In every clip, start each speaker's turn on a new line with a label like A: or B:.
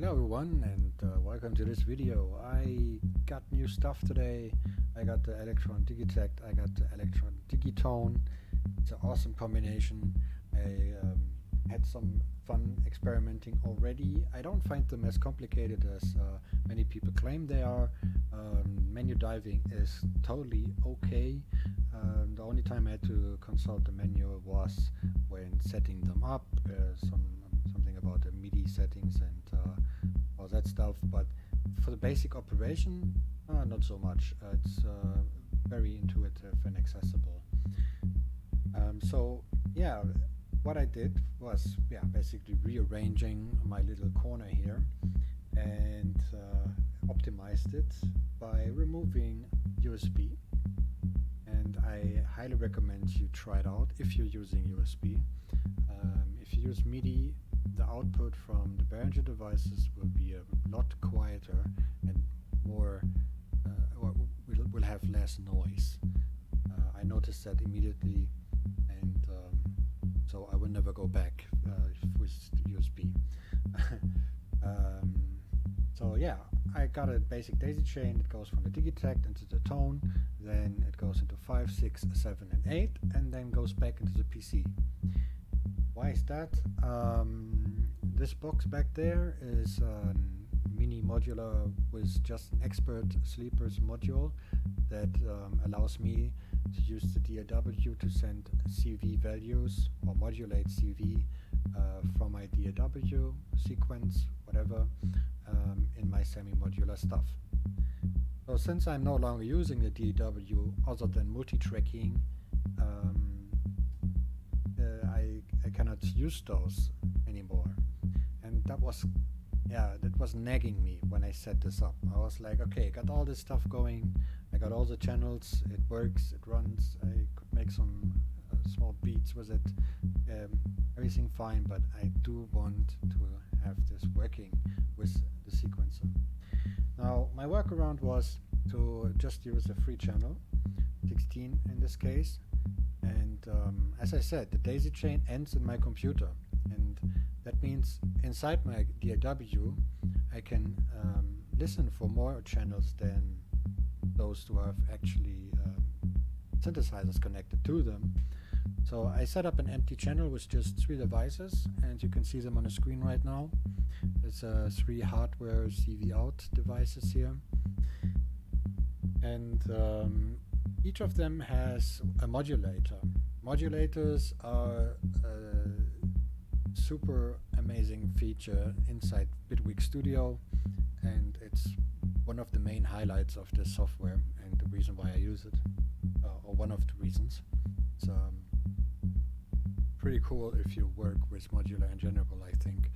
A: Hello everyone, and welcome to this video. I got new stuff today. I got the Elektron Digitakt, I got the Elektron Digitone. It's an awesome combination. I had some fun experimenting already. I don't find them as complicated as many people claim they are. Menu diving is totally okay. The only time I had to consult the menu was when setting them up. Something about the MIDI settings and all that stuff, but for the basic operation, not so much. It's very intuitive and accessible. So yeah, what I did was basically rearranging my little corner here and optimized it by removing USB. And I highly recommend you try it out if you're using USB. If you use MIDI, the output from the Behringer devices will be a lot quieter and more, will have less noise. I noticed that immediately, and so I will never go back with USB. So yeah, I got a basic daisy chain. It goes from the Digitakt into the tone, then it goes into 5, 6, 7, and 8, and then goes back into the PC. Why is that? This box back there is a mini modular with just an expert sleepers module that allows me to use the DAW to send CV values or modulate CV from my DAW sequence, whatever, in my semi-modular stuff. So since I'm no longer using the DAW other than multitracking, I cannot use those anymore, and that was nagging me when I set this up. I was like, okay, got all this stuff going, I got all the channels, it works, it runs, I could make some small beats with it, everything fine, but I do want to have this working with the sequencer. Now my workaround was to just use a free channel, 16 in this case. And as I said, the daisy chain ends in my computer, and that means inside my DAW I can listen for more channels than those who have actually synthesizers connected to them. So I set up an empty channel with just 3 devices, and you can see them on the screen right now. There's 3 hardware CV out devices here, and each of them has a modulator. Modulators are a super amazing feature inside Bitwig Studio, and it's one of the main highlights of this software and the reason why I use it, or one of the reasons. It's pretty cool if you work with modular in general, I think.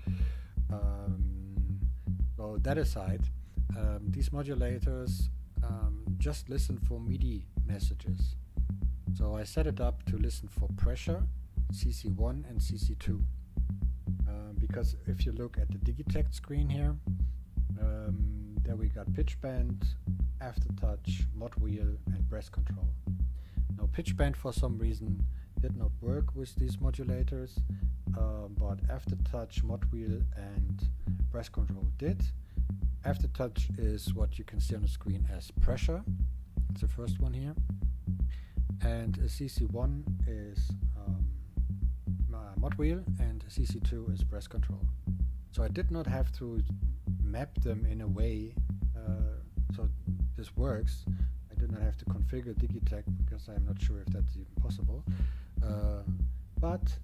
A: So that aside, these modulators just listen for MIDI messages. So I set it up to listen for pressure, CC1 and CC2. Because if you look at the Digitakt screen here, there we got pitch bend, aftertouch, mod wheel, and breath control. Now pitch bend for some reason did not work with these modulators, but aftertouch, mod wheel, and breath control did. Aftertouch is what you can see on the screen as pressure. It's the first one here. And CC1 is mod wheel, and CC2 is breath control. So I did not have to map them in a way so this works. I did not have to configure Digitakt because I'm not sure if that's even possible. But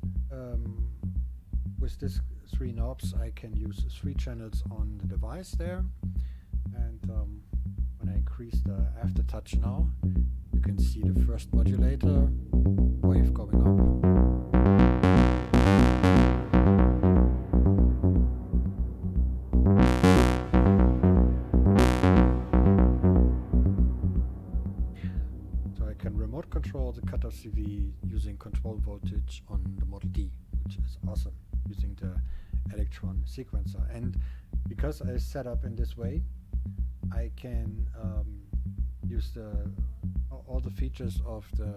A: with these 3 knobs I can use 3 channels on the device there, and when I increase the aftertouch now, you can see the first modulator wave going up. So I can remote control the cutoff CV using control voltage on the Model D, which is awesome, using the Elektron sequencer. And because I set up in this way, I can use all the features of the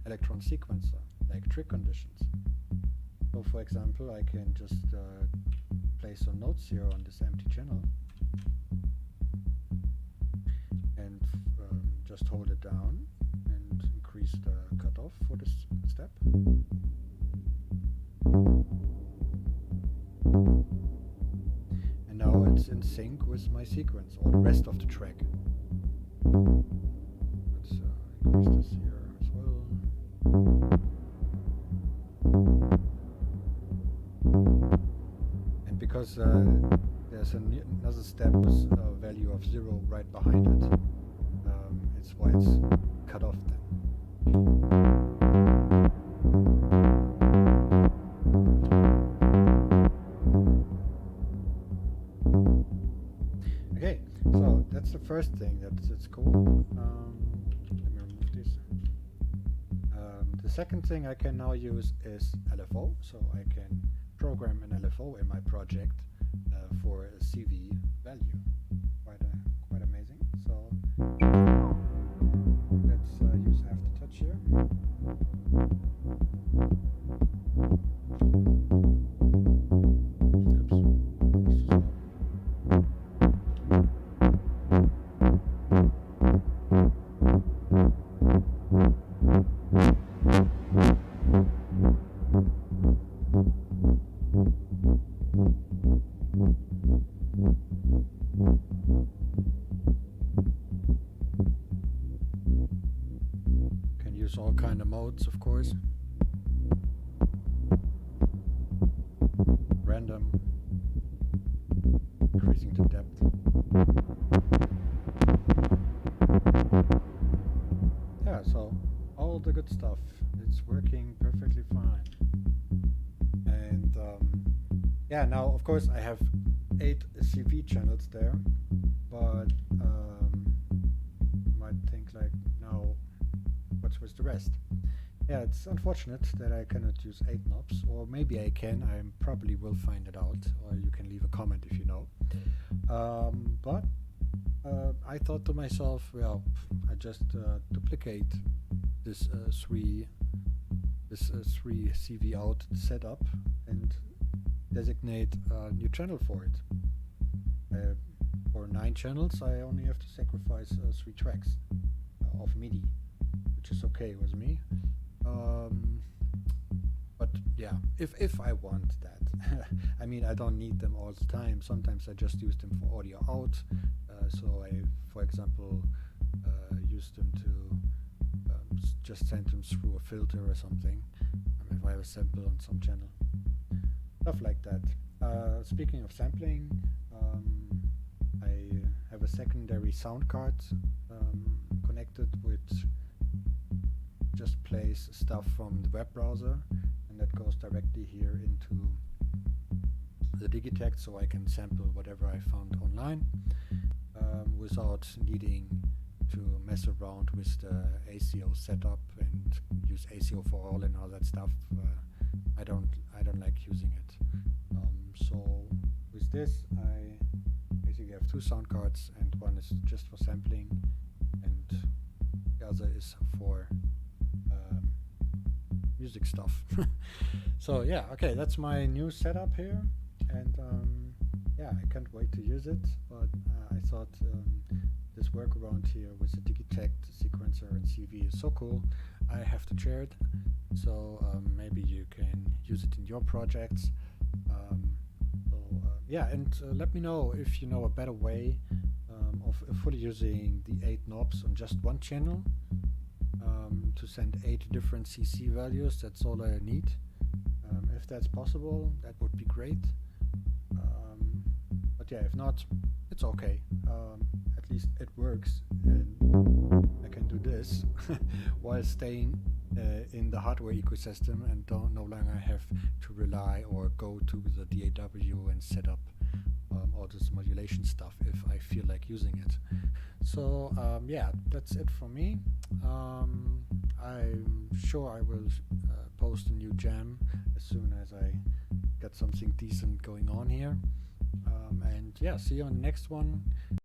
A: Elektron sequencer, like trig conditions. So for example, I can just place some notes here on this empty channel and just hold it down and increase the cutoff for this step. And now it's in sync with my sequence or the rest of the track. Let's increase this here as well. And because there's another step with a value of 0 right behind it, it's why it's cut off then. Okay, so that's the first thing that's cool. Let me remove this. The second thing I can now use is LFO, so I can program an LFO in my project for a CV value. Quite amazing. So let's use Aftertouch here. Can use all kind of modes, of course. Random, increasing the depth. Yeah, so all the good stuff. It's working perfectly fine. And yeah, now of course I have 8 CV channels there, but you might think like, now what's with the rest? Yeah, it's unfortunate that I cannot use 8 knobs, or maybe I can. I probably will find it out, or you can leave a comment if you know. But I thought to myself, well, I just duplicate this 3 CV out setup and designate a new channel for it. For 9 channels, I only have to sacrifice 3 tracks of MIDI, which is okay with me. But yeah, if I want that. I mean, I don't need them all the time. Sometimes I just use them for audio out. So I, for example, use them to just send them through a filter or something. If I have a sample on some channel. Stuff like that. Speaking of sampling, I have a secondary sound card connected, which just plays stuff from the web browser, and that goes directly here into the Digitakt, so I can sample whatever I found online without needing to mess around with the ACO setup and use ACO for all and all that stuff. I don't like using it. So with this, I basically have 2 sound cards, and one is just for sampling, and the other is for music stuff. So yeah, okay, that's my new setup here, and yeah, I can't wait to use it. But I thought this workaround here with the Digitakt sequencer and CV is so cool. I have to share it, so maybe you can use it in your projects. Yeah, and let me know if you know a better way of fully using the 8 knobs on just one channel to send 8 different CC values. That's all I need. If that's possible, that would be great. But yeah, if not, it's okay. At least it works, and I can do this while staying in the hardware ecosystem and no longer have to rely or go to the DAW and set up all this modulation stuff if I feel like using it. So yeah, that's it for me. I'm sure I will post a new jam as soon as I get something decent going on here. And yeah, see you on the next one.